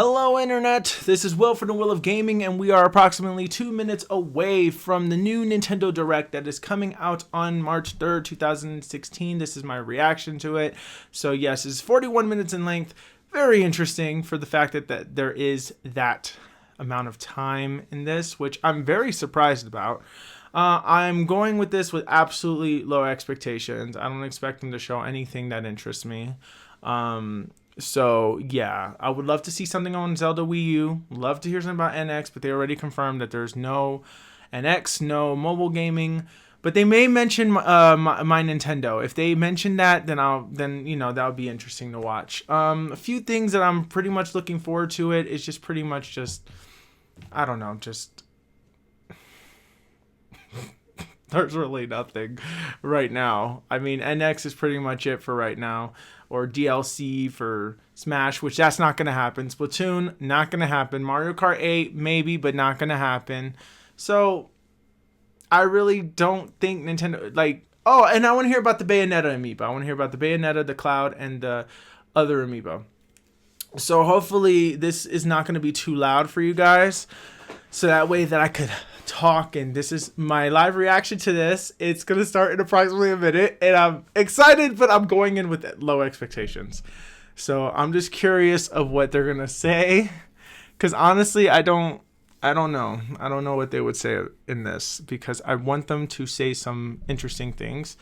Hello Internet, this is Will from TheWillOfGaming, and we are approximately 2 minutes away from the new Nintendo Direct that is coming out on March 3rd, 2016. This is my reaction to it. So yes, it's 41 minutes in length. Very interesting for the fact that there is that amount of time in this, which I'm very surprised about. I'm going with this with absolutely low expectations. I don't expect them to show anything that interests me. So yeah, I would love to see something on Zelda Wii U. Love to hear something about NX, but they already confirmed that there's no NX, no mobile gaming. But they may mention my Nintendo. If they mention that, then you know, that would be interesting to watch. A few things that I'm pretty much looking forward to. It's just pretty much just, I don't know, just there's really nothing right now. I mean, NX is pretty much it for right now. Or DLC for Smash, which that's not going to happen. Splatoon, not going to happen. Mario Kart 8, maybe, but not going to happen. So, I really don't think Nintendo, like, oh, and I want to hear about the Bayonetta amiibo. I want to hear about the Bayonetta, the Cloud, and the other amiibo. So, hopefully, this is not going to be too loud for you guys. So that way that I could talk, and this is my live reaction to this. It's gonna start in approximately a minute, and I'm excited, but I'm going in with low expectations. So I'm just curious of what they're gonna say, because honestly, I don't know. I don't know what they would say in this, because I want them to say some interesting things.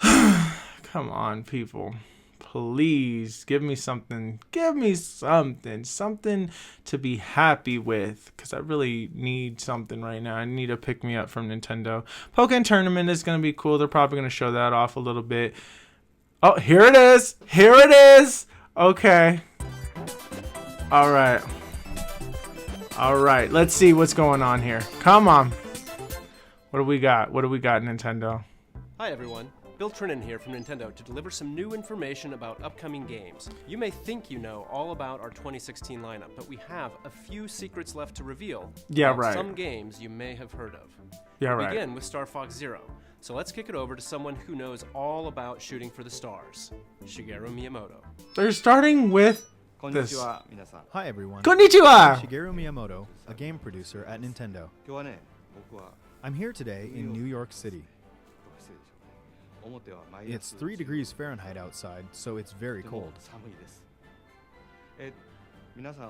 Come on, people. Please give me something. Give me something to be happy with, because I really need something right now. I need a pick me up from Nintendo. Pokkén Tournament is going to be cool. They're probably going to show that off a little bit. Oh, here it is. Here it is. Okay. All right. All right. Let's see what's going on here. Come on. What do we got? What do we got, Nintendo? Hi, everyone. Bill Trinan here from Nintendo to deliver some new information about upcoming games. You may think you know all about our 2016 lineup, but we have a few secrets left to reveal. Yeah, right. Some games you may have heard of. Yeah, we right. begin with Star Fox Zero. So let's kick it over to someone who knows all about shooting for the stars, Shigeru Miyamoto. They're starting with this. Hi everyone. Konnichiwa! I'm Shigeru Miyamoto, a game producer at Nintendo. I'm here today in New York City. It's 3 degrees Fahrenheit outside, so it's very cold.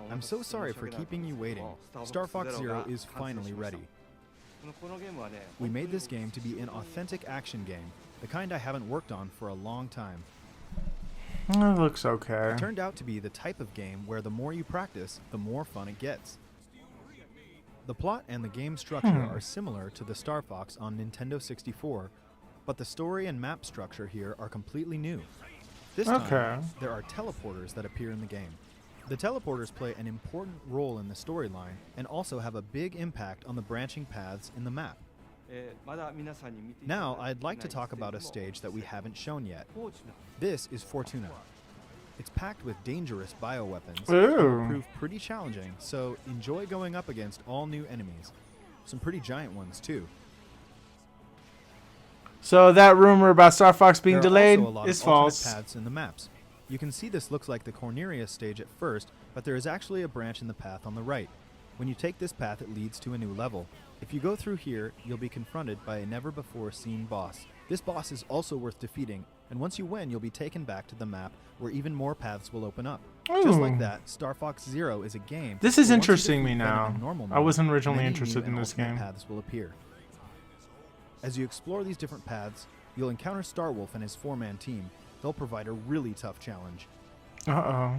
I'm so sorry for keeping you waiting. Star Fox Zero is finally ready. We made this game to be an authentic action game, the kind I haven't worked on for a long time. That looks okay. It turned out to be the type of game where the more you practice, the more fun it gets. The plot and the game structure are similar to the Star Fox on Nintendo 64, but the story and map structure here are completely new. This time, there are teleporters that appear in the game. The teleporters play an important role in the storyline and also have a big impact on the branching paths in the map. Now, I'd like to talk about a stage that we haven't shown yet. This is Fortuna. It's packed with dangerous bioweapons that will prove pretty challenging, so enjoy going up against all new enemies. Some pretty giant ones, too. So that rumor about Star Fox being delayed is false. false. Paths in the maps. You can see this looks like the Cornerius stage at first, but there is actually a branch in the path on the right. When you take this path, it leads to a new level. If you go through here, you'll be confronted by a never-before-seen boss. This boss is also worth defeating, and once you win, you'll be taken back to the map where even more paths will open up. Just like that, Star Fox Zero is a game. This is interesting me now. I wasn't originally interested in this game. Paths will appear. As you explore these different paths, you'll encounter Starwolf and his 4-man team. They'll provide a really tough challenge. Uh-oh.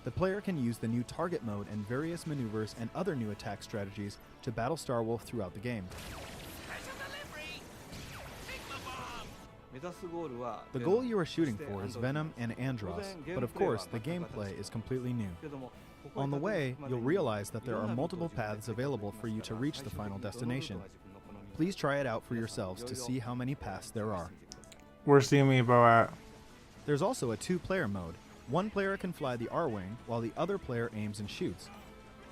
The player can use the new target mode and various maneuvers and other new attack strategies to battle Starwolf throughout the game. The goal you are shooting for is Venom and Andross, but of course the gameplay is completely new. On the way, you'll realize that there are multiple paths available for you to reach the final destination. Please try it out for yourselves to see how many paths there are. Where's the amiibo at? There's also a 2-player mode. One player can fly the R-Wing, while the other player aims and shoots.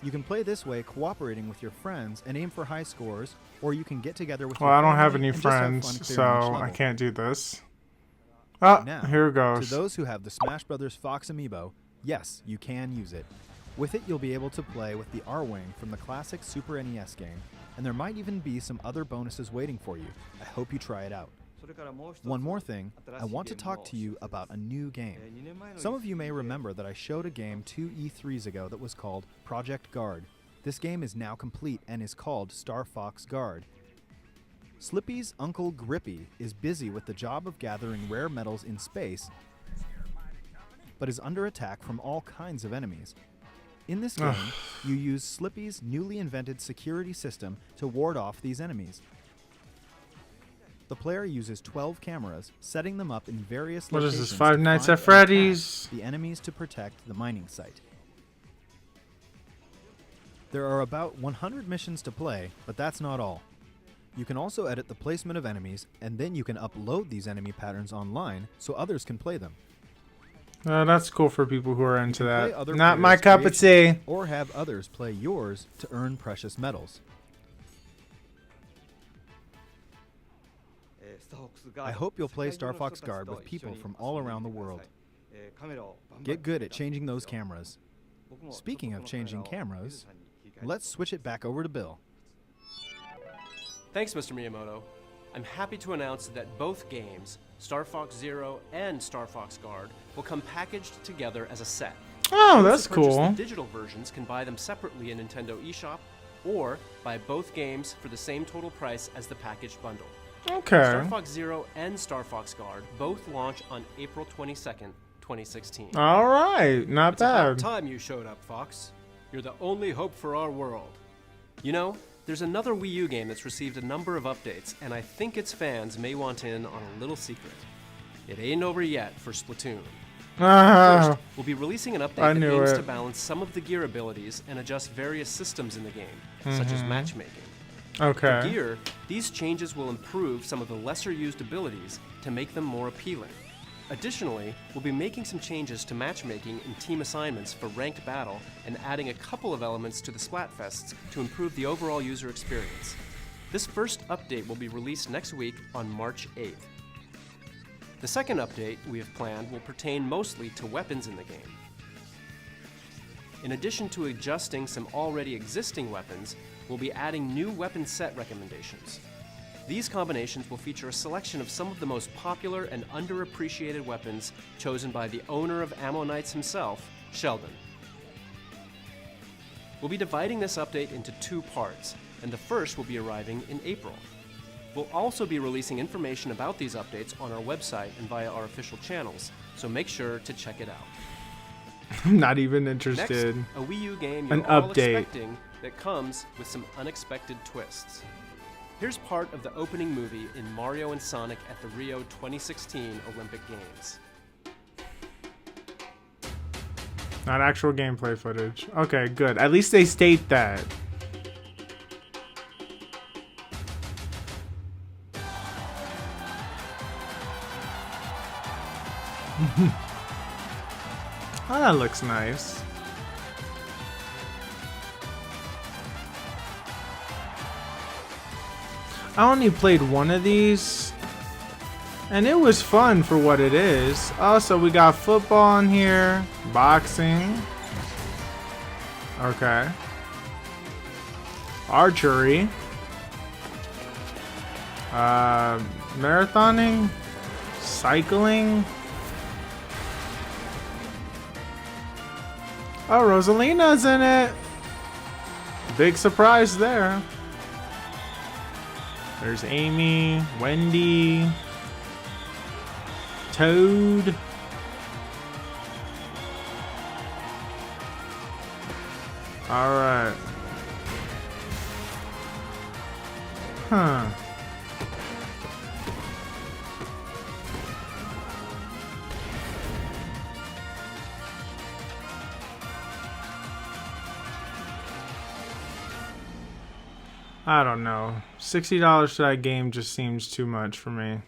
You can play this way cooperating with your friends and aim for high scores, or you can get together with your family. Well, I don't have any and just have fun friends, clearing each so level. I can't do this. Oh, Now, here it goes. To those who have the Smash Bros. Fox amiibo, yes, you can use it. With it, you'll be able to play with the R-Wing from the classic Super NES game, and there might even be some other bonuses waiting for you. I hope you try it out. One more thing, I want to talk to you about a new game. Some of you may remember that I showed a game 2 E3s ago that was called Project Guard. This game is now complete and is called Star Fox Guard. Slippy's uncle Grippy is busy with the job of gathering rare metals in space, but is under attack from all kinds of enemies. In this game, you use Slippy's newly invented security system to ward off these enemies. The player uses 12 cameras, setting them up in various What locations is this, Five to Nights find at and Freddy's? attack the enemies to protect the mining site. There are about 100 missions to play, but that's not all. You can also edit the placement of enemies, and then you can upload these enemy patterns online so others can play them. That's cool for people who are into Play that. other Not my players' cup of creations, tea. or have others play yours to earn precious metals. I hope you'll play Star Fox Guard with people from all around the world. Get good at changing those cameras. Speaking of changing cameras, let's switch it back over to Bill. Thanks, Mr. Miyamoto. I'm happy to announce that both games, Star Fox Zero and Star Fox Guard, will come packaged together as a set. Oh, Those that's who purchase cool. The digital versions can buy them separately in Nintendo eShop, or buy both games for the same total price as the packaged bundle. Okay. Star Fox Zero and Star Fox Guard both launch on April 22nd, 2016. All right. Not It's about bad. time you showed up, Fox. You're the only hope for our world. You know, there's another Wii U game that's received a number of updates, and I think its fans may want in on a little secret. It ain't over yet for Splatoon. Ah, First, we'll be releasing an update I that knew aims it. to balance some of the gear abilities and adjust various systems in the game, such as matchmaking. okay. For gear, these changes will improve some of the lesser used abilities to make them more appealing. Additionally, we'll be making some changes to matchmaking and team assignments for ranked battle and adding a couple of elements to the Splatfests to improve the overall user experience. This first update will be released next week on March 8th. The second update we have planned will pertain mostly to weapons in the game. In addition to adjusting some already existing weapons, we'll be adding new weapon set recommendations. These combinations will feature a selection of some of the most popular and underappreciated weapons chosen by the owner of Ammo Knights himself, Sheldon. We'll be dividing this update into 2 parts, and the first will be arriving in April. We'll also be releasing information about these updates on our website and via our official channels, so make sure to check it out. I'm not even Next, interested. a Wii U game An you're all update. expecting that comes with some unexpected twists. Here's part of the opening movie in Mario and Sonic at the Rio 2016 Olympic Games. Not actual gameplay footage. Okay, good. At least they state that. Oh, that looks nice. I only played one of these, and it was fun for what it is. Oh, so we got football in here, boxing. Okay. Archery. Marathoning. Cycling. Oh, Rosalina's in it. Big surprise there. There's Amy, Wendy, Toad. All right. Huh. I don't know. $60 for that game just seems too much for me.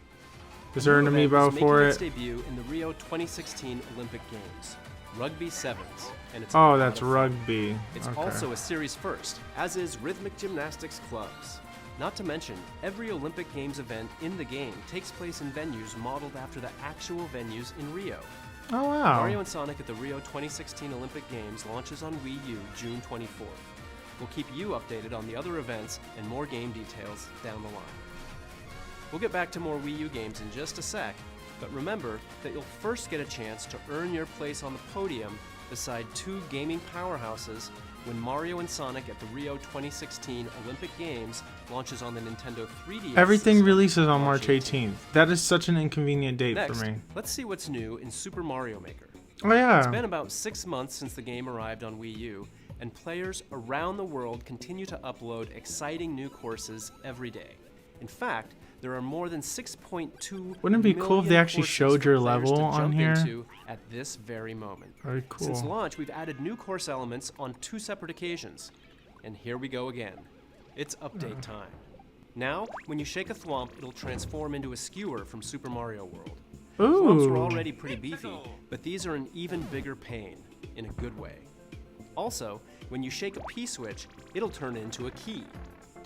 Is there an The new event amiibo is for making its it? debut in the Rio 2016 Olympic Games, Rugby Sevens, and it's a Oh, lot that's of fun. rugby. It's Okay. also a series first, as is rhythmic gymnastics clubs. Not to mention, every Olympic Games event in the game takes place in venues modeled after the actual venues in Rio. Oh, wow. Mario and Sonic at the Rio 2016 Olympic Games launches on Wii U June 24th. We'll keep you updated on the other events and more game details down the line. We'll get back to more Wii U games in just a sec, but remember that you'll first get a chance to earn your place on the podium beside two gaming powerhouses when Mario and Sonic at the Rio 2016 Olympic Games launches on the Nintendo 3DS. Everything system releases on March March 18th. That is such an inconvenient date Next, for me. let's see what's new in Super Mario Maker. Oh, yeah. It's been about 6 months since the game arrived on Wii U, and players around the world continue to upload exciting new courses every day. In fact, there are more than 6.2 Wouldn't it be cool if they million actually courses showed for your players level to on jump here? into at this very moment. Very cool. Since launch, we've added new course elements on 2 separate occasions. And here we go again. It's update time. Now, when you shake a thwomp, it'll transform into a skewer from Super Mario World. Thwomps were Ooh. already pretty beefy, but these are an even bigger pain, in a good way. Also, when you shake a P-switch, it'll turn into a key.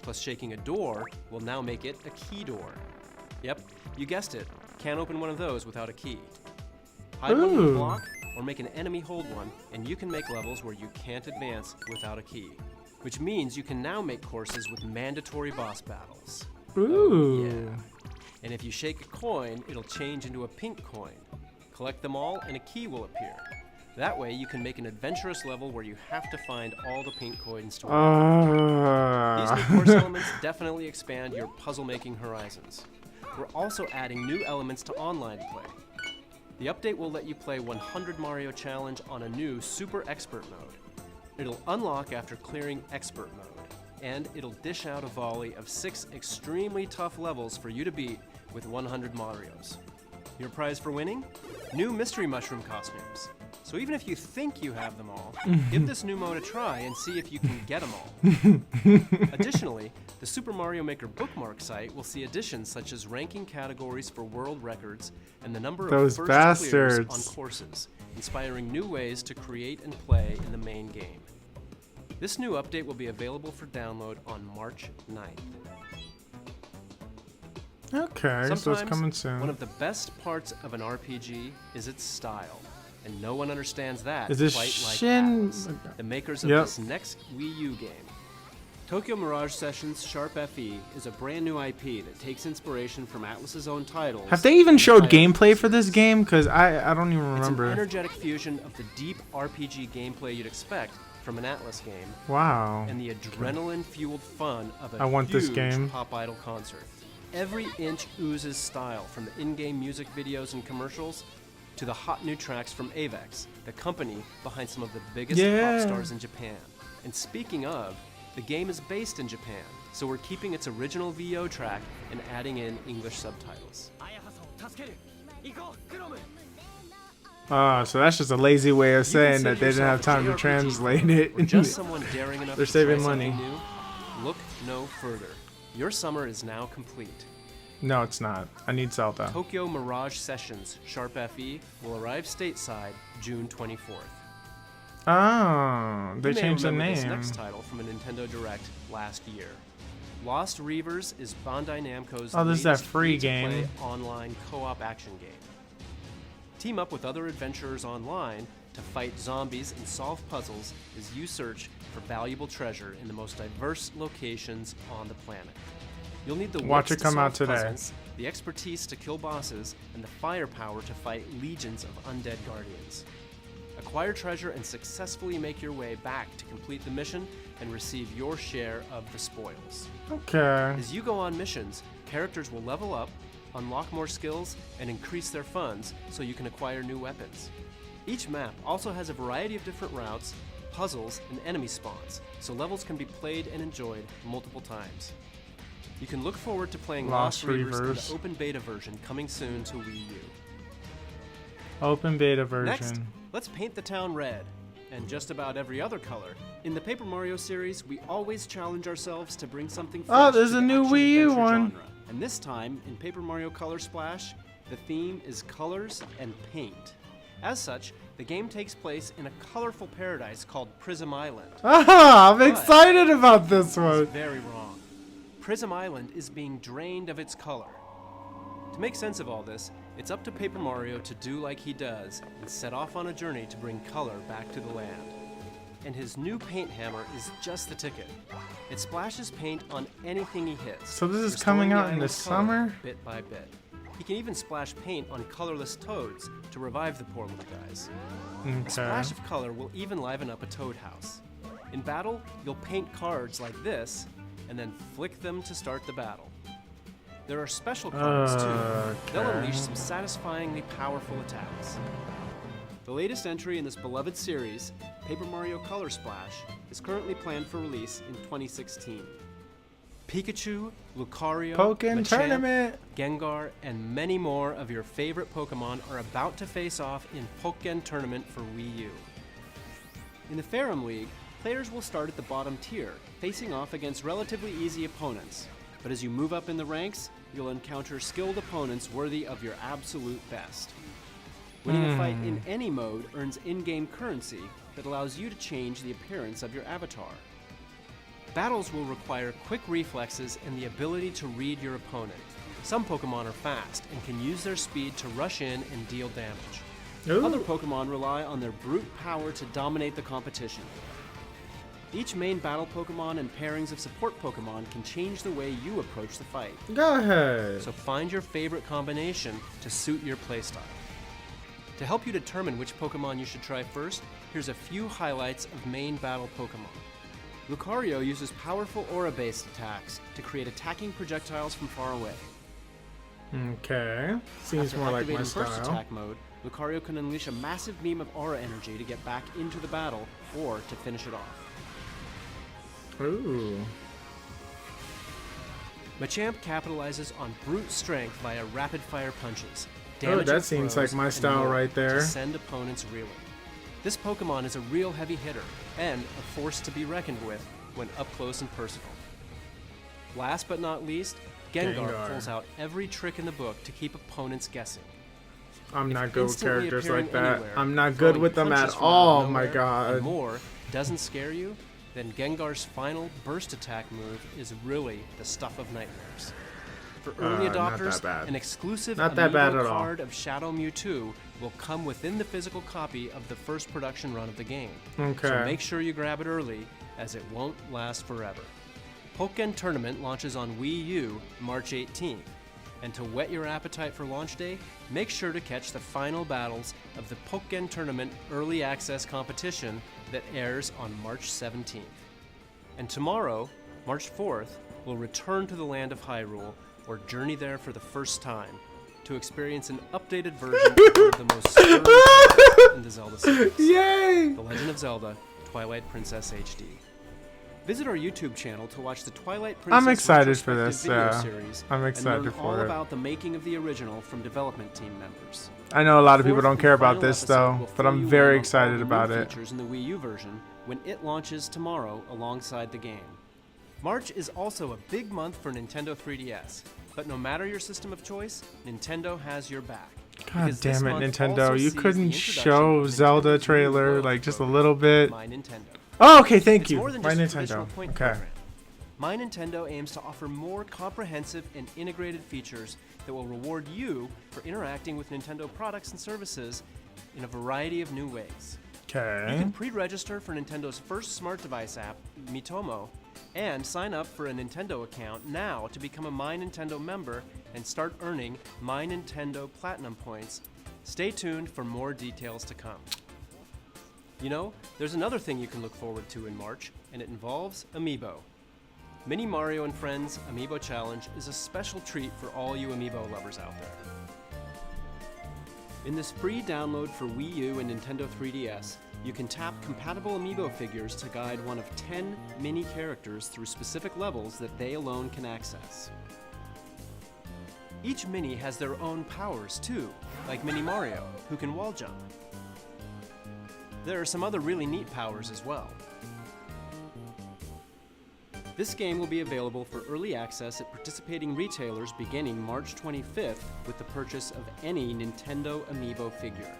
Plus shaking a door will now make it a key door. Yep, you guessed it. Can't open one of those without a key. Hide one with a Ooh. block, or make an enemy hold one, and you can make levels where you can't advance without a key. Which means you can now make courses with mandatory boss battles. Ooh. Yeah. And if you shake a coin, it'll change into a pink coin. Collect them all, and a key will appear. That way, you can make an adventurous level where you have to find all the pink coins to unlock. These new course elements definitely expand your puzzle-making horizons. We're also adding new elements to online play. The update will let you play 100 Mario Challenge on a new Super Expert mode. It'll unlock after clearing Expert mode, and it'll dish out a volley of 6 extremely tough levels for you to beat with 100 Marios. Your prize for winning? New Mystery Mushroom costumes. So even if you think you have them all, give this new mode a try and see if you can get them all. Additionally, the Super Mario Maker bookmark site will see additions such as ranking categories for world records and the number Those of first clears on bastards. courses, inspiring new ways to create and play in the main game. This new update will be available for download on March 9th. Okay, so it's Sometimes, coming soon. one of the best parts of an RPG is its style, and no one understands that Is this quite like Shin- Atlas, the makers of Yep. this next Wii U game. Tokyo Mirage Sessions Sharp FE is a brand new IP that takes inspiration from Atlas's own titles. Have they even showed and inspired gameplay for the this series. game? Because I don't even It's an remember. energetic fusion of the deep RPG gameplay you'd expect from an Atlas game Wow. and the adrenaline-fueled fun of a I want this huge game. Pop Idol concert. Every inch oozes style, from the in-game music videos and commercials to the hot new tracks from Avex, the company behind some of the biggest Yeah. pop stars in Japan. And speaking of, the game is based in Japan, so we're keeping its original VO track and adding in English subtitles. So that's just a lazy way of You can saying save that they didn't have yourself a time to JRPG translate it. or just someone daring enough They're to try saving something money. new. Look no further. Your summer is now complete. No, it's not. I need Zelda. Tokyo Mirage Sessions Sharp FE will arrive stateside June 24th. Oh, they You may changed the remember this name. next title from a Nintendo Direct last year. Lost Reavers is Bandai Namco's Oh, this is that latest free free-to-play game. online co-op action game. Team up with other adventurers online to fight zombies and solve puzzles as you search for valuable treasure in the most diverse locations on the planet. You'll need the Watch wits it come to out solve today. puzzles, the expertise to kill bosses, and the firepower to fight legions of undead guardians. Acquire treasure and successfully make your way back to complete the mission and receive your share of the spoils. Okay. As you go on missions, characters will level up, unlock more skills, and increase their funds so you can acquire new weapons. Each map also has a variety of different routes, puzzles, and enemy spawns, so levels can be played and enjoyed multiple times. You can look forward to playing Lost Lost Reavers in Reavers. the open beta version coming soon to Wii U. Open beta version. Next, let's paint the town red, and just about every other color. In the Paper Mario series, we always challenge ourselves to bring something fresh Oh, there's to a the new action Wii U adventure one. genre. And this time, in Paper Mario Color Splash, the theme is colors and paint. As such, the game takes place in a colorful paradise called Prism Island. Ah, I'm But excited about this is one. very wrong. Prism Island is being drained of its color. To make sense of all this, It's up to Paper Mario to do like he does and set off on a journey to bring color back to the land. And his new paint hammer is just the ticket. It splashes paint on anything he hits. So this is restoring coming the out in the island's color summer? Bit by bit. He can even splash paint on colorless toads to revive the poor little guys. A splash of color will even liven up a toad house. In battle, you'll paint cards like this and then flick them to start the battle. There are special cards too. They'll unleash some satisfyingly powerful attacks. The latest entry in this beloved series, Paper Mario Color Splash, is currently planned for release in 2016. Pikachu, Lucario, Pokkén Machamp, Tournament. Gengar, and many more of your favorite Pokemon are about to face off in Pokkén Tournament for Wii U. In the Ferrum League, players will start at the bottom tier, facing off against relatively easy opponents. But as you move up in the ranks, you'll encounter skilled opponents worthy of your absolute best. Winning a fight in any mode earns in-game currency that allows you to change the appearance of your avatar. Battles will require quick reflexes and the ability to read your opponent. Some Pokemon are fast and can use their speed to rush in and deal damage. Ooh. Other Pokemon rely on their brute power to dominate the competition. Each main battle Pokemon and pairings of support Pokemon can change the way you approach the fight. Go ahead. So find your favorite combination to suit your playstyle. To help you determine which Pokemon you should try first, here's a few highlights of main battle Pokemon. Lucario uses powerful aura-based attacks to create attacking projectiles from far away. Okay. Seems After more like my activating first style. attack mode, Lucario can unleash a massive beam of aura energy to get back into the battle or to finish it off. Ooh. Machamp capitalizes on brute strength via rapid-fire punches. Oh, damage that of seems throws, like my and style more right there. To send opponents reeling. This Pokemon is a real heavy hitter and a force to be reckoned with when up close and personal. Last but not least, Gengar pulls out every trick in the book to keep opponents guessing. I'm If not good with instantly characters appearing like that. anywhere, I'm not good throwing with them at punches from out of all. My nowhere, God. and more doesn't scare you, then Gengar's final burst attack move is really the stuff of nightmares. For early not that adopters, bad. an exclusive Not that bad amiibo at all. card of Shadow Mewtwo will come within the physical copy of the first production run of the game. Okay. So make sure you grab it early, as it won't last forever. Pokkén Tournament launches on Wii U March 18th. And to whet your appetite for launch day, make sure to catch the final battles of the Pokkén Tournament Early Access competition that airs on March 17th. And tomorrow, March 4th, we'll return to the land of Hyrule, or journey there for the first time, to experience an updated version of one of the most stirring tales in the Zelda series. Yay! The Legend of Zelda, Twilight Princess HD. Visit our YouTube channel to watch the Twilight Princess I'm excited for retrospective this. video series I'm and excited learn for all it. about the making of the original from development team members. I know a lot of people Fourth don't and care about final this episode though, will but fill I'm you very in on excited all the about new it. features in the Wii U version when it launches tomorrow alongside the game. March is also a big month for Nintendo 3DS, but no matter your system of choice, Nintendo has your back. God Because this damn it, month Nintendo. also You sees the couldn't introduction show of Zelda Nintendo's new trailer loyalty like just a program, little bit. My Nintendo. Oh, okay, thank It's you. more than My just a traditional Nintendo. point Okay. program. My Nintendo aims to offer more comprehensive and integrated features that will reward you for interacting with Nintendo products and services in a variety of new ways. You Okay. can pre-register for Nintendo's first smart device app, Miitomo, and sign up for a Nintendo account now to become a My Nintendo member and start earning My Nintendo Platinum points. Stay tuned for more details to come. You know, there's another thing you can look forward to in March, and it involves Amiibo. Mini Mario and Friends Amiibo Challenge is a special treat for all you Amiibo lovers out there. In this free download for Wii U and Nintendo 3DS, you can tap compatible Amiibo figures to guide one of 10 mini characters through specific levels that they alone can access. Each mini has their own powers too, like Mini Mario, who can wall jump. There are some other really neat powers as well. This game will be available for early access at participating retailers beginning March 25th with the purchase of any Nintendo Amiibo figure.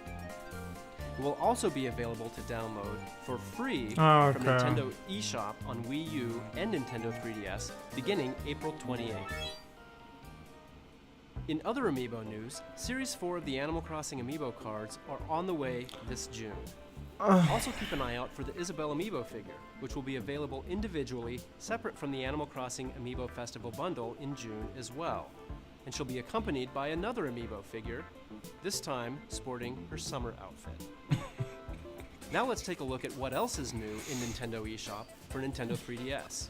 It will also be available to download for free Oh, from okay. Nintendo eShop on Wii U and Nintendo 3DS beginning April 28th. In other amiibo news, Series 4 of the Animal Crossing amiibo cards are on the way this June. Also keep an eye out for the Isabelle amiibo figure, which will be available individually, separate from the Animal Crossing Amiibo Festival bundle in June as well. And she'll be accompanied by another amiibo figure, this time sporting her summer outfit. Now let's take a look at what else is new in Nintendo eShop for Nintendo 3DS.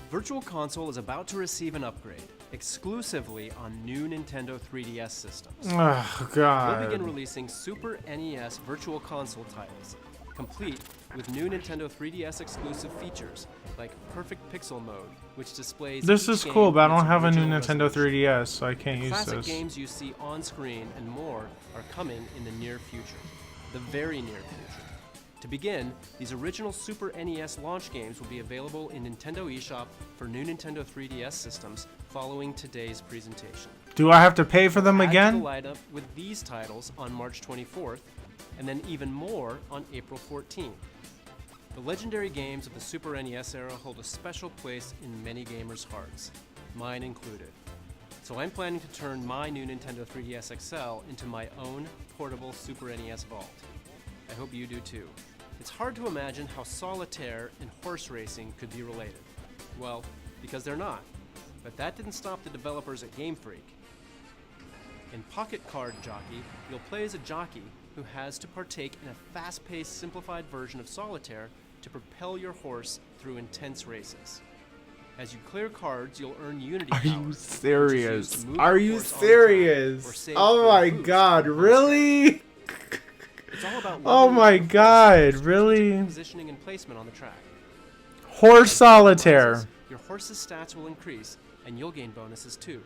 Virtual Console is about to receive an upgrade, exclusively on new Nintendo 3DS systems. Oh, God. They'll begin releasing Super NES Virtual Console titles, complete with new Nintendo 3DS exclusive features like Perfect Pixel Mode, which displays This each is game cool, but I in its don't have a new original Nintendo resolution. 3DS, so I can't use Classic this. games you see on screen and more are coming in the near future, the very near future. To begin, these original Super NES launch games will be available in Nintendo eShop for new Nintendo 3DS systems following today's presentation. Do I have to pay for them Add again? to the lineup with these titles on March 24th, and then even more on April 14th. The legendary games of the Super NES era hold a special place in many gamers' hearts, mine included. So I'm planning to turn my new Nintendo 3DS XL into my own portable Super NES vault. I hope you do too. It's hard to imagine how solitaire and horse racing could be related. Well, because they're not. But that didn't stop the developers at Game Freak. In Pocket Card Jockey, you'll play as a jockey who has to partake in a fast-paced, simplified version of solitaire to propel your horse through intense races. As you clear cards, you'll earn Unity Are power, you which is used serious? to move Are your you horse on track or serious? save Oh for a my boost God, on really? It's all about Oh leveling my your horse, God, strategic really? positioning and placement on the track. Horse As the game solitaire. rises, your horse's stats will increase, and you'll gain bonuses too.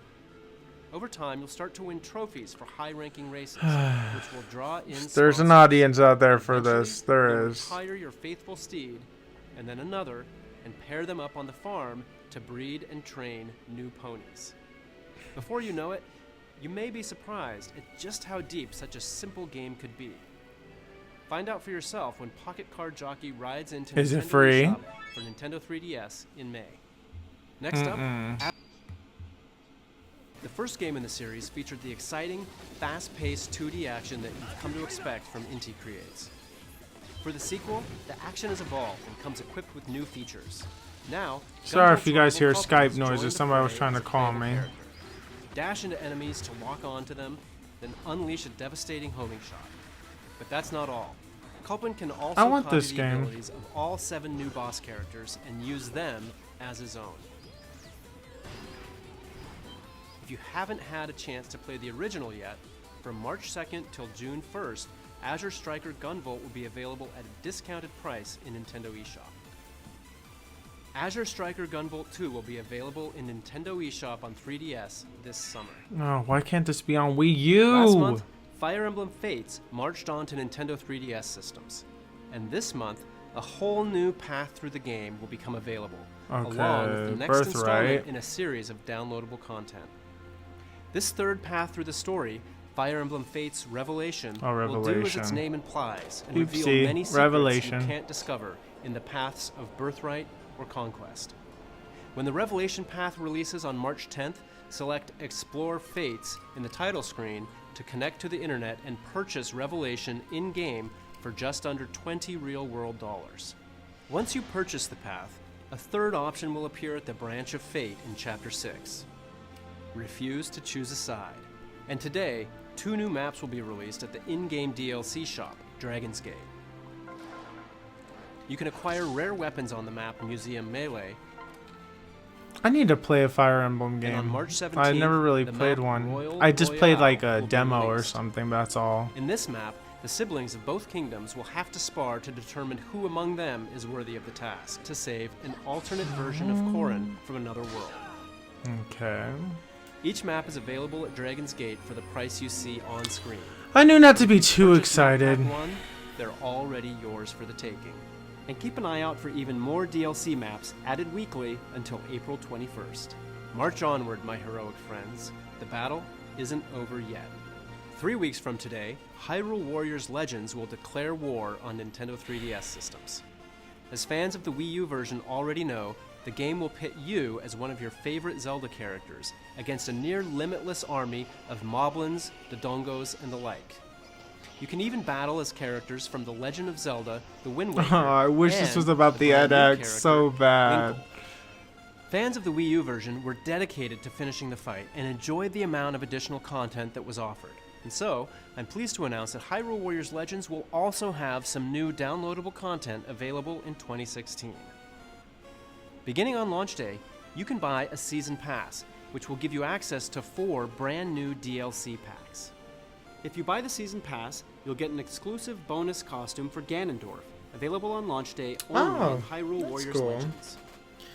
Over time, you'll start to win trophies for high-ranking races, which will draw in There's an sponsors. audience out there for Eventually, this. There you'll is. retire your faithful steed, and then another, and pair them up on the farm to breed and train new ponies. Before you know it, you may be surprised at just how deep such a simple game could be. Find out for yourself when Pocket Card Jockey rides into Is it Nintendo free? eShop for Nintendo 3DS in May. Next up, the first game in the series featured the exciting, fast-paced 2D action that you've come to expect from Inti Creates. For the sequel, the action has evolved and comes equipped with new features. Now, Sorry Gunvolt if you guys hear rival Skype couples join noises. the Somebody was fray trying to as a call playable me. character. Dash into enemies to lock onto them, then unleash a devastating homing shot. But that's not all. Culpin can also I want copy this the game. abilities of all 7 new boss characters and use them as his own. If you haven't had a chance to play the original yet, from March 2nd till June 1st, Azure Striker Gunvolt will be available at a discounted price in Nintendo eShop. Azure Striker Gunvolt 2 will be available in Nintendo eShop on 3DS this summer. No, why can't this be on Wii U? Last month, Fire Emblem Fates marched on to Nintendo 3DS systems. And this month, a whole new path through the game will become available, along with the next installment Birthright. in a series of downloadable content. This third path through the story, Fire Emblem Fates Revelation, will do as its Revelation. name implies and Oopsie, reveal many secrets Revelation. you can't discover in the paths of Birthright or Conquest. When the Revelation path releases on March 10th, select Explore Fates in the title screen to connect to the internet and purchase Revelation in-game for just under $20 real-world dollars. Once you purchase the path, a third option will appear at the Branch of Fate in Chapter 6. Refuse to choose a side. And today, 2 new maps will be released at the in-game DLC shop, Dragon's Gate. You can acquire rare weapons on the map Museum Melee, I need to play a Fire Emblem and on game. March 17th, I never really the played map one. Royal I just played like Royale a will be demo or released. something, but that's all. In this map, the siblings of both kingdoms will have to spar to determine who among them is worthy of the task to save an alternate version of Corrin from another world. Okay. Each map is available at Dragon's Gate for the price you see on screen. I knew not to be too Purchase map excited. Pack 1, they're already yours for the taking. And keep an eye out for even more DLC maps added weekly until April 21st. March onward, my heroic friends. The battle isn't over yet. 3 weeks from today, Hyrule Warriors Legends will declare war on Nintendo 3DS systems. As fans of the Wii U version already know, the game will pit you as one of your favorite Zelda characters against a near limitless army of moblins, dodongos, and the like. You can even battle as characters from The Legend of Zelda, The Wind Waker. Oh, I wish this and was about the brand new NX so character, bad. Winkle. Fans of the Wii U version were dedicated to finishing the fight and enjoyed the amount of additional content that was offered. And so, I'm pleased to announce that Hyrule Warriors Legends will also have some new downloadable content available in 2016. Beginning on launch day, you can buy a Season Pass, which will give you access to 4 brand new DLC packs. If you buy the Season Pass, you'll get an exclusive bonus costume for Ganondorf, available on launch day only in Hyrule Warriors cool. Legends.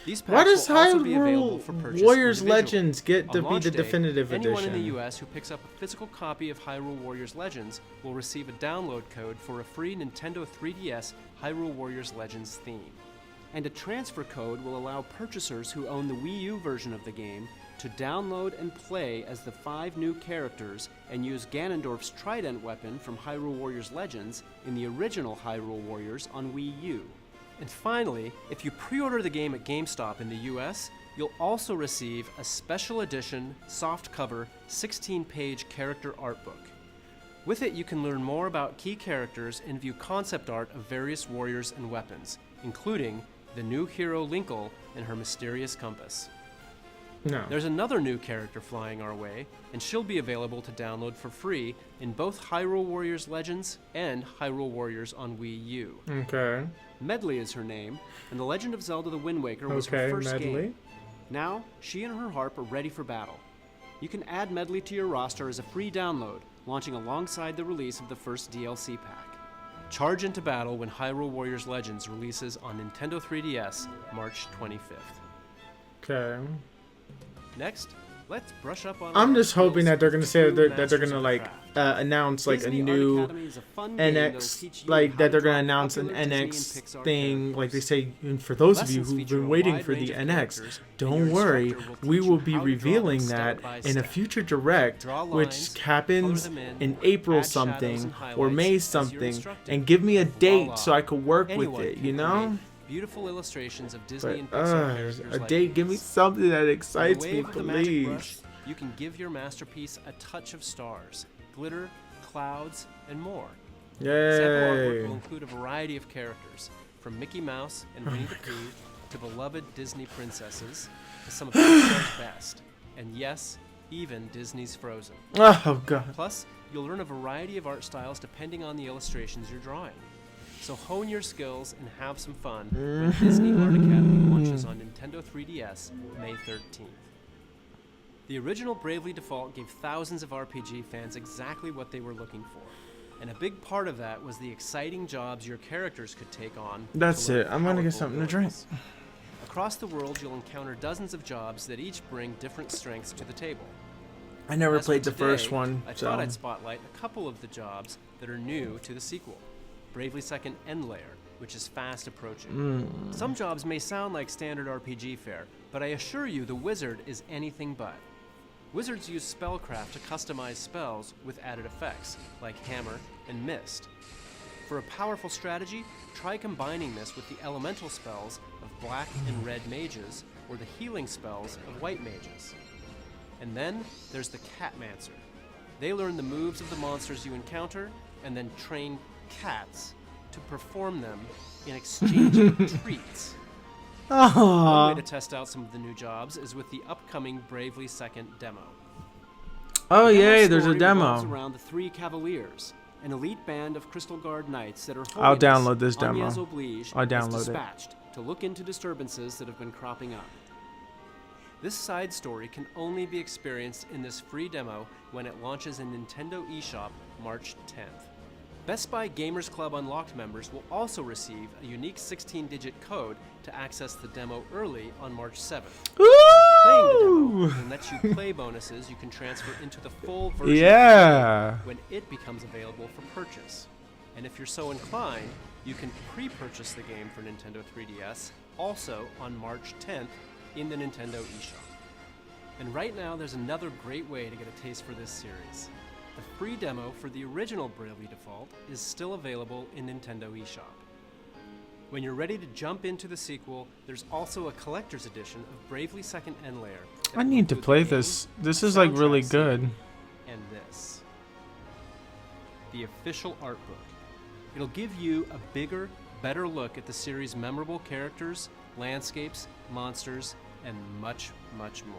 These Why packs does will also be available for Hyrule purchase Warriors individually. Legends get to On be launch the day, definitive anyone edition? in the US who picks up a physical copy of Hyrule Warriors Legends will receive a download code for a free Nintendo 3DS Hyrule Warriors Legends theme. And a transfer code will allow purchasers who own the Wii U version of the game to download and play as the 5 new characters and use Ganondorf's trident weapon from Hyrule Warriors Legends in the original Hyrule Warriors on Wii U. And finally, if you pre-order the game at GameStop in the US, you'll also receive a special edition, softcover, 16-page character art book. With it, you can learn more about key characters and view concept art of various warriors and weapons, including the new hero Linkle and her mysterious compass. No. There's another new character flying our way, and she'll be available to download for free in both Hyrule Warriors Legends and Hyrule Warriors on Wii U. Okay. Medley is her name, and The Legend of Zelda: The Wind Waker was her first Medley. game. Now, she and her harp are ready for battle. You can add Medley to your roster as a free download, launching alongside the release of the first DLC pack. Charge into battle when Hyrule Warriors Legends releases on Nintendo 3DS March 25th. Okay. Next, let's brush up on I'm our just hoping skills that they're gonna as say true that they're masters gonna of the like craft. announce like a Disney Art new Academy is a fun game that'll NX, teach you like how that to they're draw gonna announce an popular Disney and NX Pixar thing, like they characters. say. And for those of you Lessons who've feature been a waiting wide for range the of NX, characters, and don't your worry, instructor will we teach will you be how to draw revealing them that step by in a step. future direct, Draw which lines, happens color them in April add shadows something and or highlights May as you're something, instructed. and give me a date Voila. so I could work with Anyone it. can You know. create beautiful illustrations of Disney But and Pixar characters a like date, give me these. something that With a excites me, wave of the magic brush, please. you can give your masterpiece a touch of stars, glitter, clouds, and more. Sample artwork Yay! will include a variety of characters, from Mickey Mouse and Winnie the Pooh to beloved Disney princesses to some of Pixar's best, and yes, even Disney's Frozen. Oh god. Plus, you'll learn a variety of art styles depending on the illustrations you're drawing. So hone your skills and have some fun when Disney Art Academy launches on Nintendo 3DS May 13th. The original Bravely Default gave thousands of RPG fans exactly what they were looking for. And a big part of that was the exciting jobs your characters could take on. That's to learn it. I'm gonna get powerful something to drink. abilities. Across the world, you'll encounter dozens of jobs that each bring different strengths to the table. I never As for played the first today, one, I so thought I'd spotlight a couple of the jobs that are new to the sequel. Bravely Second End Layer, which is fast approaching. Some jobs may sound like standard RPG fare, but I assure you the wizard is anything but. Wizards use spellcraft to customize spells with added effects, like Hammer and Mist. For a powerful strategy, try combining this with the elemental spells of black and red mages, or the healing spells of white mages. And then there's the Catmancer. They learn the moves of the monsters you encounter, and then train cats to perform them in exchange for treats. One Aww. way to test out some of the new jobs is with the upcoming Bravely Second demo. Oh The demo yay, there's a story revolves demo. around the Three Cavaliers, an elite band of Crystal Guard knights that are I'll Holiness, download this demo. Agnes Oblige, I'll has download it. dispatched to look into disturbances that have been cropping up. This side story can only be experienced in this free demo when it launches in Nintendo eShop March 10th. Best Buy Gamers Club Unlocked members will also receive a unique 16-digit code to access the demo early on March 7th. Playing the demo Ooh. will let you play bonuses you can transfer into the full version Yeah. when it becomes available for purchase. And if you're so inclined, you can pre-purchase the game for Nintendo 3DS also on March 10th in the Nintendo eShop. And right now, there's another great way to get a taste for this series. The free demo for the original Bravely Default is still available in Nintendo eShop. When you're ready to jump into the sequel, there's also a collector's edition of Bravely Second End Layer. I need to play this. This is like really good. And this. The official art book. It'll give you a bigger, better look at the series' memorable characters, landscapes, monsters, and much, much more.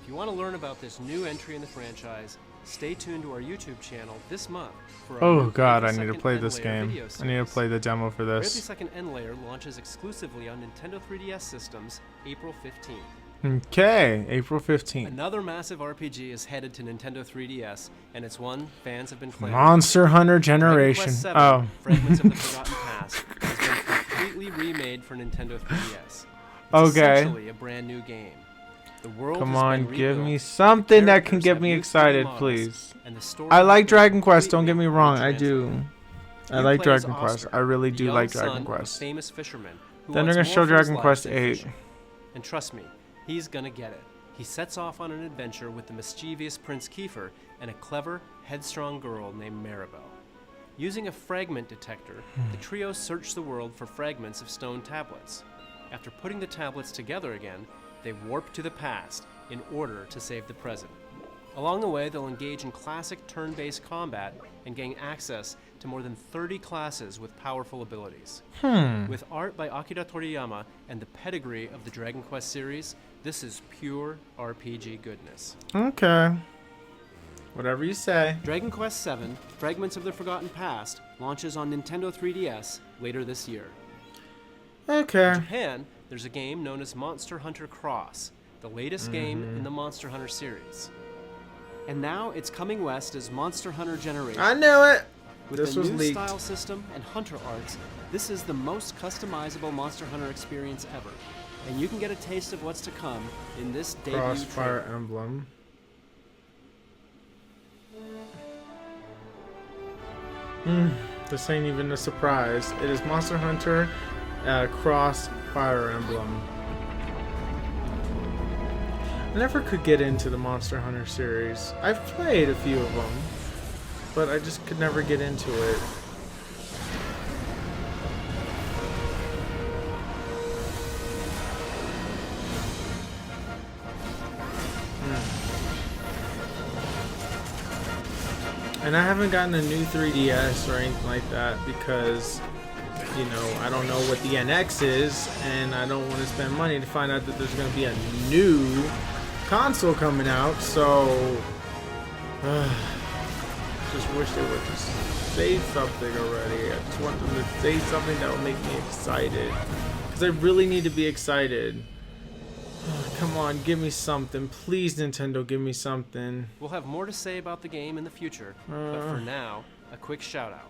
If you want to learn about this new entry in the franchise, stay tuned to our YouTube channel this month for our Oh new god, I Bravely need to Second play End this Layer game. video I need to series. play the demo for Bravely this. Second End Layer launches exclusively on Nintendo 3DS systems April 15th. Okay, April 15th. Another massive RPG is headed to Nintendo 3DS, and it's one fans have been clamoring. Monster Hunter Dragon Generation. Quest 7, Oh. Fragments of the Forgotten Past has been completely remade for Nintendo 3DS. It's Okay. essentially a brand new game. The world Come has on, been give rebuilt, me something that can characters get have me new 3D excited, models, please. and the story I has like been Dragon Quest, don't get me completely wrong, I retranslated. do. I You like play as Dragon Quest. Oscar, I really the do young like son Dragon of a Quest. famous fisherman who Then they're wants gonna show more for his Dragon life Quest than 8. fishing. And trust me, he's gonna get it. He sets off on an adventure with the mischievous Prince Kiefer and a clever, headstrong girl named Maribel. Using a fragment detector, the trio search the world for fragments of stone tablets. After putting the tablets together again, they warp to the past in order to save the present. Along the way, they'll engage in classic turn-based combat and gain access to more than 30 classes with powerful abilities. With art by Akira Toriyama and the pedigree of the Dragon Quest series, this is pure RPG goodness. Okay. Whatever you say. Dragon Quest VII, Fragments of the Forgotten Past, launches on Nintendo 3DS later this year. Okay. In Japan, there's a game known as Monster Hunter Cross, the latest game in the Monster Hunter series. And now it's coming west as Monster Hunter Generation. I knew it. With This the was new leaked. style system and hunter arts, this is the most customizable Monster Hunter experience ever. And you can get a taste of what's to come in this debut Crossfire trailer. Emblem. This ain't even a surprise. It is Monster Hunter Crossfire Emblem. I never could get into the Monster Hunter series. I've played a few of them, but I just could never get into it. And I haven't gotten a new 3DS or anything like that because, you know, I don't know what the NX is, and I don't want to spend money to find out that there's going to be a new console coming out, so just wish they would just say something already. I just want them to say something that will make me excited, because I really need to be excited. Come on, give me something. Please, Nintendo, give me something. We'll have more to say about the game in the future, but for now, a quick shout out.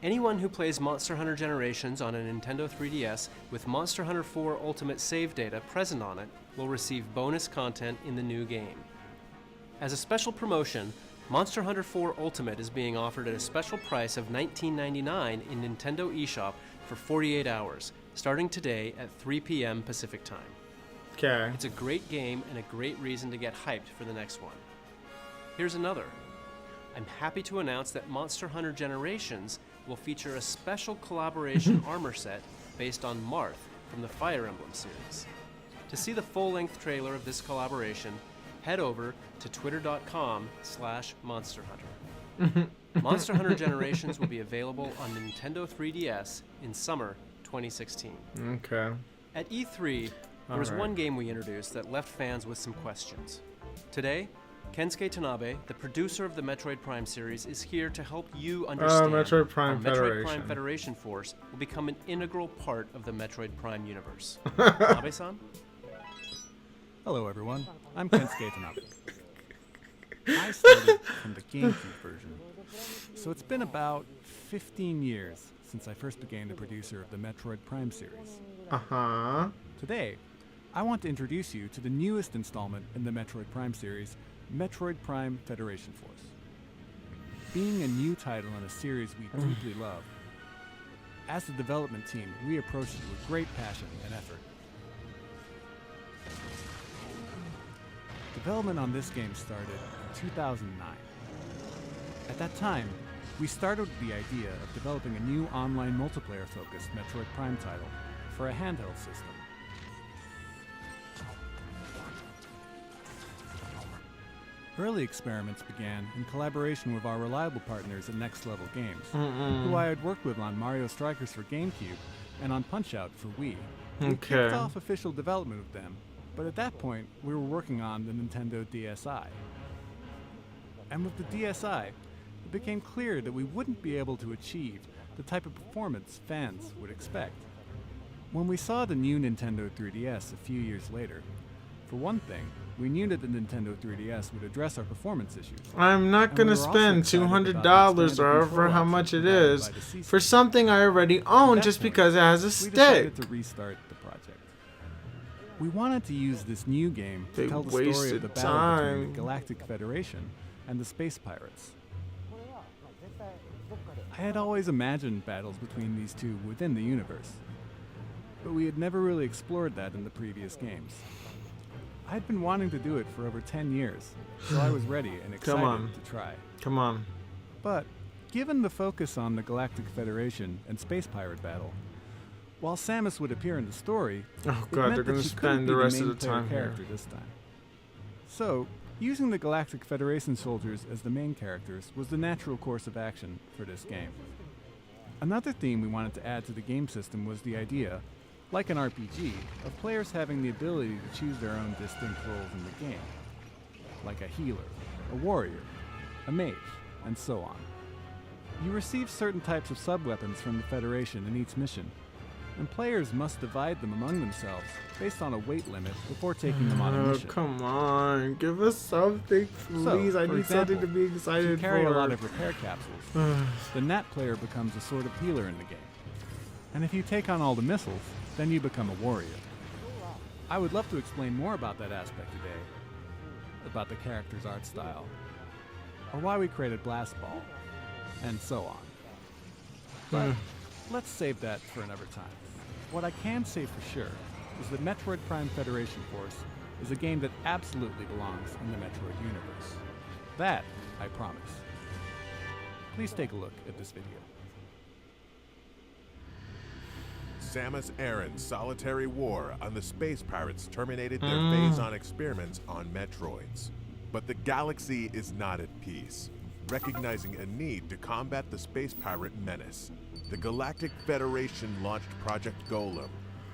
Anyone who plays Monster Hunter Generations on a Nintendo 3DS with Monster Hunter 4 Ultimate save data present on it will receive bonus content in the new game. As a special promotion, Monster Hunter 4 Ultimate is being offered at a special price of $19.99 in Nintendo eShop for 48 hours, starting today at 3 p.m. Pacific Time. Okay. It's a great game and a great reason to get hyped for the next one. Here's another. I'm happy to announce that Monster Hunter Generations will feature a special collaboration armor set based on Marth from the Fire Emblem series. To see the full-length trailer of this collaboration, head over to twitter.com/monsterhunter. Monster Hunter Generations will be available on Nintendo 3DS in summer 2016. Okay. At E3, there was Alright. one game we introduced that left fans with some questions. Today, Kensuke Tanabe, the producer of the Metroid Prime series, is here to help you understand Metroid Prime how Metroid Federation. Prime Federation Force will become an integral part of the Metroid Prime universe. Tanabe-san? Hello, everyone. I'm Kensuke Tanabe. I started from the GameCube version, so it's been about 15 years since I first became the producer of the Metroid Prime series. Uh-huh. Today, I want to introduce you to the newest installment in the Metroid Prime series, Metroid Prime Federation Force. Being a new title in a series we deeply love, as the development team, we approached it with great passion and effort. Development on this game started in 2009. At that time, we started with the idea of developing a new online multiplayer-focused Metroid Prime title for a handheld system. Early experiments began in collaboration with our reliable partners at Next Level Games, who I had worked with on Mario Strikers for GameCube and on Punch-Out for Wii. We kicked off official development with them, but at that point, we were working on the Nintendo DSi. And with the DSi, it became clear that we wouldn't be able to achieve the type of performance fans would expect. When we saw the new Nintendo 3DS a few years later, for one thing, we knew that the Nintendo 3DS would address our performance issues. I'm not going to spend $200 or however how much it is for something I already own just because it has a stick. We decided to restart the project. We wanted to use this new game to tell the story of the battle between the Galactic Federation and the Space Pirates. I had always imagined battles between these two within the universe, but we had never really explored that in the previous games. I'd been wanting to do it for over 10 years, so I was ready and excited to try. Come on. But given the focus on the Galactic Federation and Space Pirate battle, while Samus would appear in the story, oh god, they're going to spend the rest of the time here. This time. So, using the Galactic Federation soldiers as the main characters was the natural course of action for this game. Another theme we wanted to add to the game system was the idea, like an RPG, of players having the ability to choose their own distinct roles in the game, like a healer, a warrior, a mage, and so on. You receive certain types of sub-weapons from the Federation in each mission, and players must divide them among themselves based on a weight limit before taking them on a mission. Come on, give us something, please. So, I need something to be excited if you carry for. a lot of repair capsules, then that player becomes a sort of healer in the game. And if you take on all the missiles, then you become a warrior. I would love to explain more about that aspect today, about the character's art style, or why we created Blast Ball, and so on. But let's save that for another time. What I can say for sure is that Metroid Prime Federation Force is a game that absolutely belongs in the Metroid universe. That, I promise. Please take a look at this video. Samus Aran's solitary war on the Space Pirates terminated their phase-on experiments on Metroids. But the galaxy is not at peace. Recognizing a need to combat the Space Pirate menace, the Galactic Federation launched Project Golem,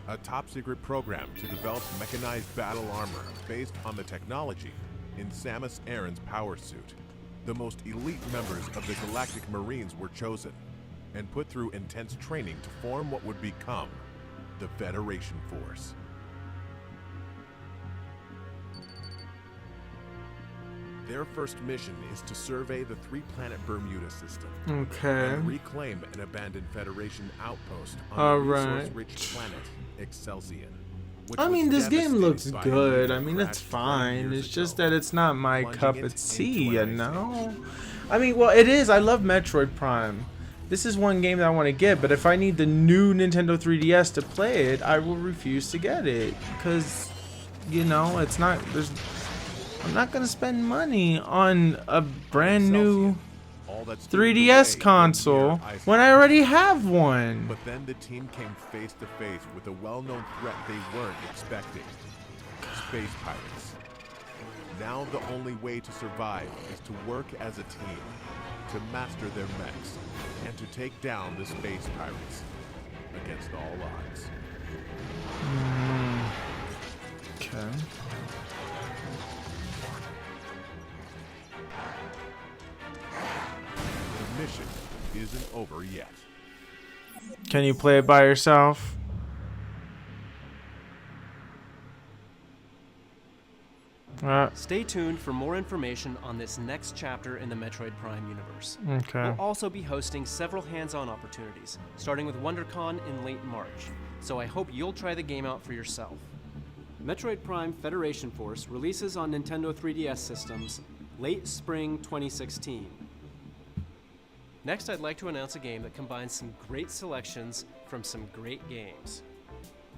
a top-secret program to develop mechanized battle armor based on the technology in Samus Aran's power suit. The most elite members of the Galactic Marines were chosen and put through intense training to form what would become the Federation Force. Their first mission is to survey the three-planet Bermuda system and reclaim an abandoned Federation outpost on the resource-rich planet Excelsior. I mean, this game looks good. I mean, it's fine. It's just that it's not my cup of tea, you know? I mean, well, it is. I love Metroid Prime. This is one game that I want to get, but if I need the new Nintendo 3DS to play it, I will refuse to get it. Because, you know, it's not... I'm not going to spend money on a brand new 3DS console when I already have one. But then the team came face to face with a well-known threat they weren't expecting. Space Pirates. Now the only way to survive is to work as a team, to master their mechs, and to take down the Space Pirates against all odds. Okay. The mission isn't over yet. Can you play it by yourself? Stay tuned for more information on this next chapter in the Metroid Prime universe. Okay. We'll also be hosting several hands-on opportunities, starting with WonderCon in late March, so I hope you'll try the game out for yourself. Metroid Prime Federation Force releases on Nintendo 3DS systems late spring 2016. Next, I'd like to announce a game that combines some great selections from some great games.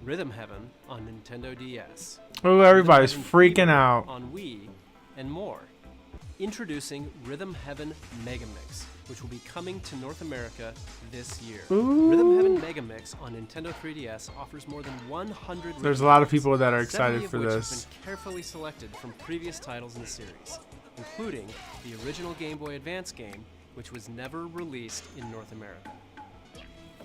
Rhythm Heaven on Nintendo DS. Oh, everybody's freaking out. On Wii, and more. Introducing Rhythm Heaven Mega Mix, which will be coming to North America this year. Ooh. Rhythm Heaven Mega Mix on Nintendo 3DS offers more than 100 There's a rhythm lot of games, people that are 70 excited of for which this. have been carefully selected from previous titles in the series, including the original Game Boy Advance game, which was never released in North America.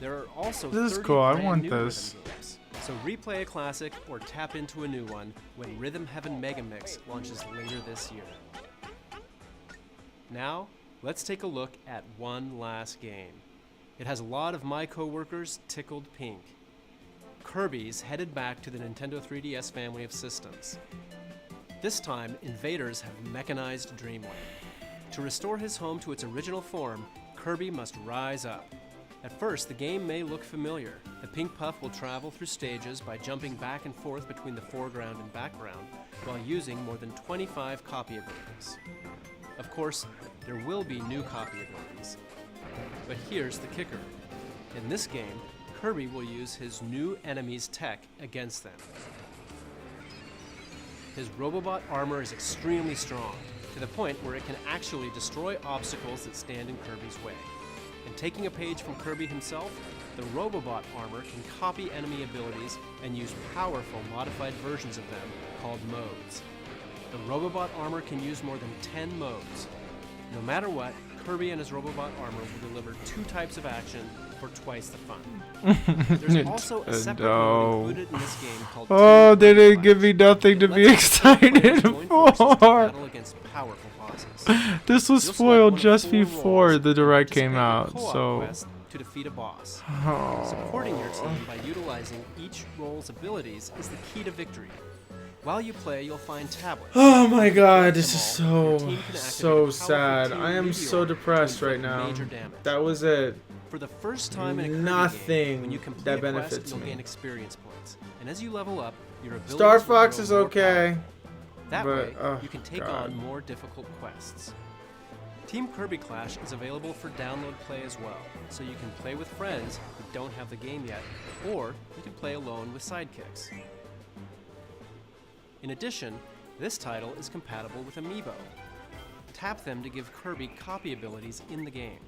There are also This is 30 cool. I brand want new this. rhythm games, so replay a classic or tap into a new one when Rhythm Heaven Mega Mix launches later this year. Now, let's take a look at one last game. It has a lot of my coworkers tickled pink. Kirby's headed back to the Nintendo 3DS family of systems. This time, invaders have mechanized Dreamland. To restore his home to its original form, Kirby must rise up. At first, the game may look familiar. The Pink Puff will travel through stages by jumping back and forth between the foreground and background, while using more than 25 copy abilities. Of course, there will be new copy abilities. But here's the kicker. In this game, Kirby will use his new enemy's tech against them. His Robobot armor is extremely strong, to the point where it can actually destroy obstacles that stand in Kirby's way. And taking a page from Kirby himself, the Robobot armor can copy enemy abilities and use powerful modified versions of them called modes. The Robobot armor can use more than 10 modes. No matter what, Kirby and his Robobot armor will deliver 2 types of action for twice the fun. There's also a separate mode included in this game called Oh, Team they Kirby didn't give me Fight. nothing to It be lets the players excited join forces to for. battle against powerful bosses. This was You'll select spoiled one of just 4 before roles the and direct participate came in a out, co-op so quest to defeat a boss. oh. Supporting your team by utilizing each role's abilities is the key to victory. While you play, you'll find tablets. Oh my If you god, collect this them is all, your so team can activate a so powerful sad. team I am meteor so to depressed right inflict now. major damage. That was it. For the first time in a Kirby Nothing game, when you complete that a quest, benefits you'll me. gain experience points. And as you level up, your abilities Star will Fox grow is more okay. powerful. That but, way, oh, you can take God. on more difficult quests. Team Kirby Clash is available for download play as well, so you can play with friends who don't have the game yet, or you can play alone with sidekicks. In addition, this title is compatible with amiibo. Tap them to give Kirby copy abilities in the game.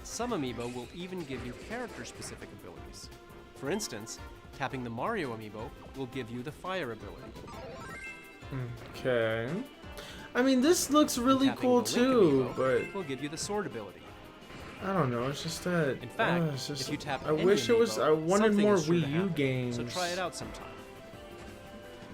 Some amiibo will even give you character-specific abilities. For instance, tapping the Mario amiibo will give you the fire ability. Okay. I mean, this looks really Tapping cool the Link too, amiibo but will give you the sword ability. I don't know. It's just that. In fact, it's just, if you tap I any wish it was. amiibo, I wanted something more is sure to Wii U happen, games. So try it out sometime.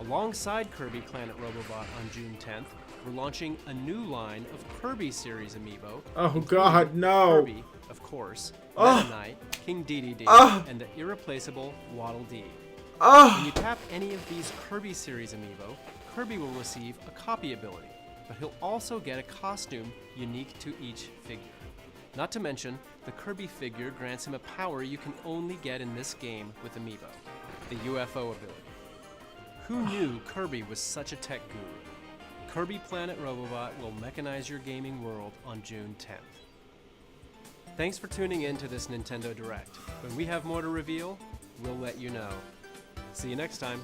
Alongside Kirby Planet Robobot on June 10th, we're launching a new line of Kirby series amiibo. Oh including God, no! Kirby, of course, Oh. Meta Knight, King Dedede, Oh. and the irreplaceable Waddle Dee. When Oh, you tap any of these Kirby series amiibo, Kirby will receive a copy ability, but he'll also get a costume unique to each figure. Not to mention, the Kirby figure grants him a power you can only get in this game with amiibo, the UFO ability. Who knew Kirby was such a tech guru? Kirby Planet Robobot will mechanize your gaming world on June 10th. Thanks for tuning in to this Nintendo Direct. When we have more to reveal, we'll let you know. See you next time.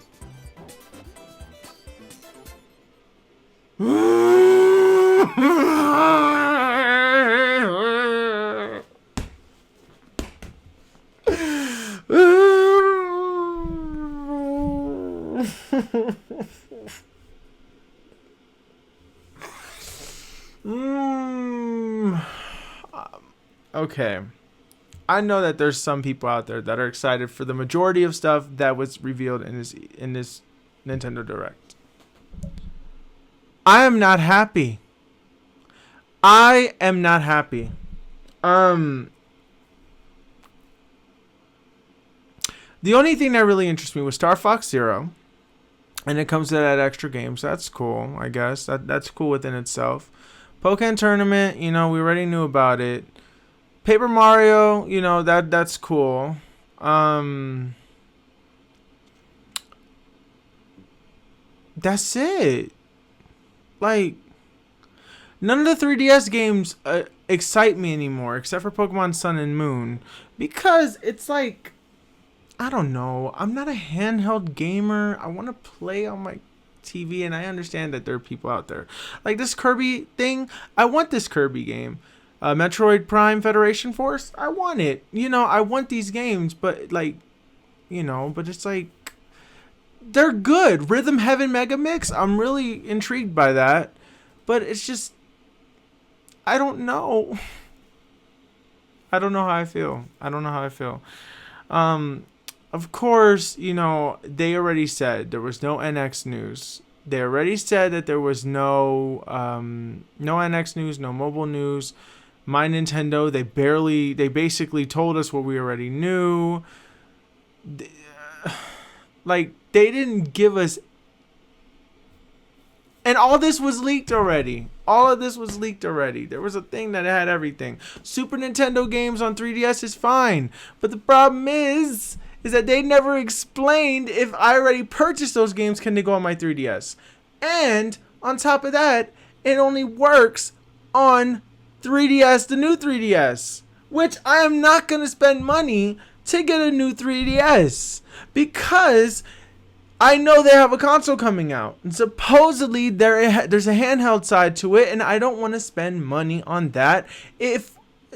Okay. I know that there's some people out there that are excited for the majority of stuff that was revealed in this Nintendo Direct. I am not happy. I am not happy. The only thing that really interests me was Star Fox Zero, and it comes to that extra game, so that's cool. I guess that's cool within itself. Pokkén Tournament, we already knew about it. Paper Mario, that's cool. That's it. Like, none of the 3DS games excite me anymore, except for Pokemon Sun and Moon, because it's like, I don't know. I'm not a handheld gamer. I want to play on my TV, and I understand that there are people out there like this Kirby thing. I want this Kirby game, Metroid Prime Federation Force. I want it. I want these games, but but it's like they're good. Rhythm Heaven Mega Mix. I'm really intrigued by that, but it's just I don't know. I don't know how I feel. Of course, they already said there was no NX news. They already said that there was no NX news, no mobile news. My Nintendo, they basically told us what we already knew. They didn't give us, and all this was leaked already. All of this was leaked already. There was a thing that had everything. Super Nintendo games on 3DS is fine, but the problem is that they never explained if I already purchased those games, can they go on my 3DS? And on top of that, it only works on 3DS, the new 3DS, which I am not going to spend money to get a new 3DS because I know they have a console coming out. And supposedly there's a handheld side to it, and I don't want to spend money on that. If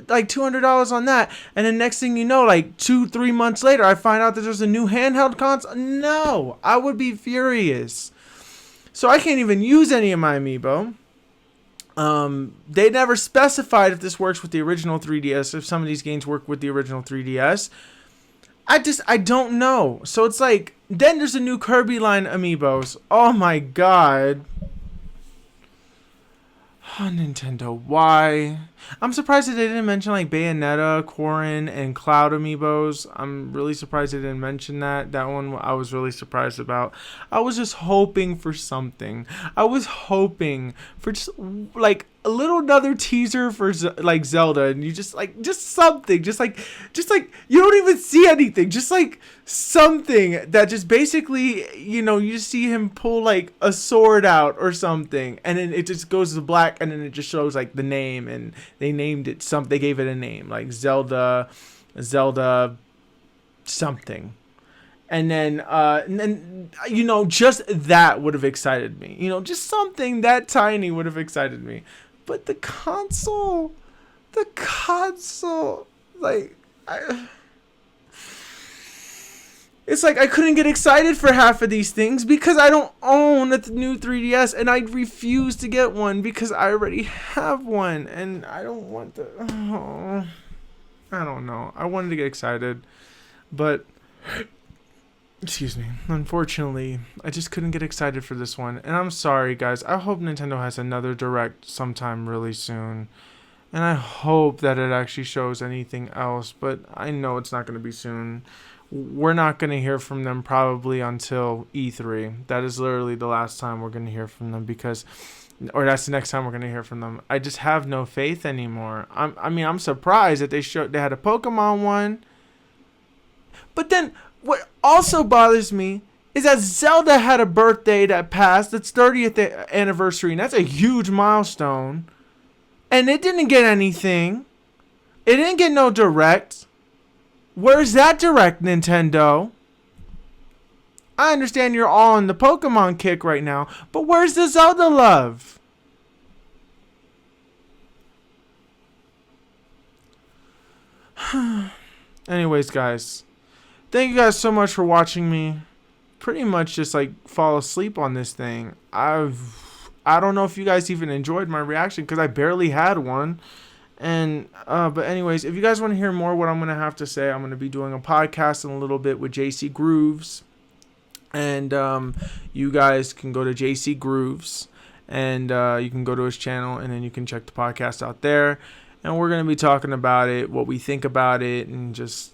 like $200 on that, and the next thing you know, like 2-3 months later, I find out that there's a new handheld console. No, I would be furious. So I can't even use any of my amiibo. They never specified if this works with the original 3DS, if some of these games work with the original 3DS. I don't know. So it's like, then there's a new Kirby line amiibos. Oh my god. Oh, Nintendo, why? I'm surprised that they didn't mention like Bayonetta, Corrin, and Cloud amiibos. I'm really surprised they didn't mention that. That one I was really surprised about. I was just hoping for something. I was hoping for just like a little another teaser for like Zelda, and you just something, just like you don't even see anything, just like something that just basically you just see him pull like a sword out or something, and then it just goes to black, and then it just shows like the name, and they named it something. They gave it a name like Zelda something. And then just that would have excited me. Just something that tiny would have excited me. But the console, it's like I couldn't get excited for half of these things because I don't own a new 3DS, and I refuse to get one because I already have one, and I don't want to. Oh, I don't know. I wanted to get excited, but excuse me. Unfortunately, I just couldn't get excited for this one. And I'm sorry, guys. I hope Nintendo has another Direct sometime really soon. And I hope that it actually shows anything else. But I know it's not going to be soon. We're not going to hear from them probably until E3. That is literally the last time we're going to hear from them or that's the next time we're going to hear from them. I just have no faith anymore. I'm surprised that they had a Pokemon one. But then what also bothers me is that Zelda had a birthday that passed, its 30th anniversary, and that's a huge milestone. And it didn't get anything. It didn't get no Direct. Where's that Direct, Nintendo? I understand you're all on the Pokemon kick right now, but where's the Zelda love? Anyways, guys. Thank you guys so much for watching me pretty much just like fall asleep on this thing. I don't know if you guys even enjoyed my reaction because I barely had one. And but anyways, if you guys want to hear more what I'm going to have to say, I'm going to be doing a podcast in a little bit with JC Grooves. And you guys can go to JC Grooves, and you can go to his channel, and then you can check the podcast out there. And we're going to be talking about it, what we think about it, and just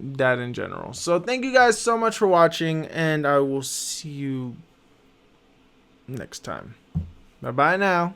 that in general. So thank you guys so much for watching, and I will see you next time. Bye bye now.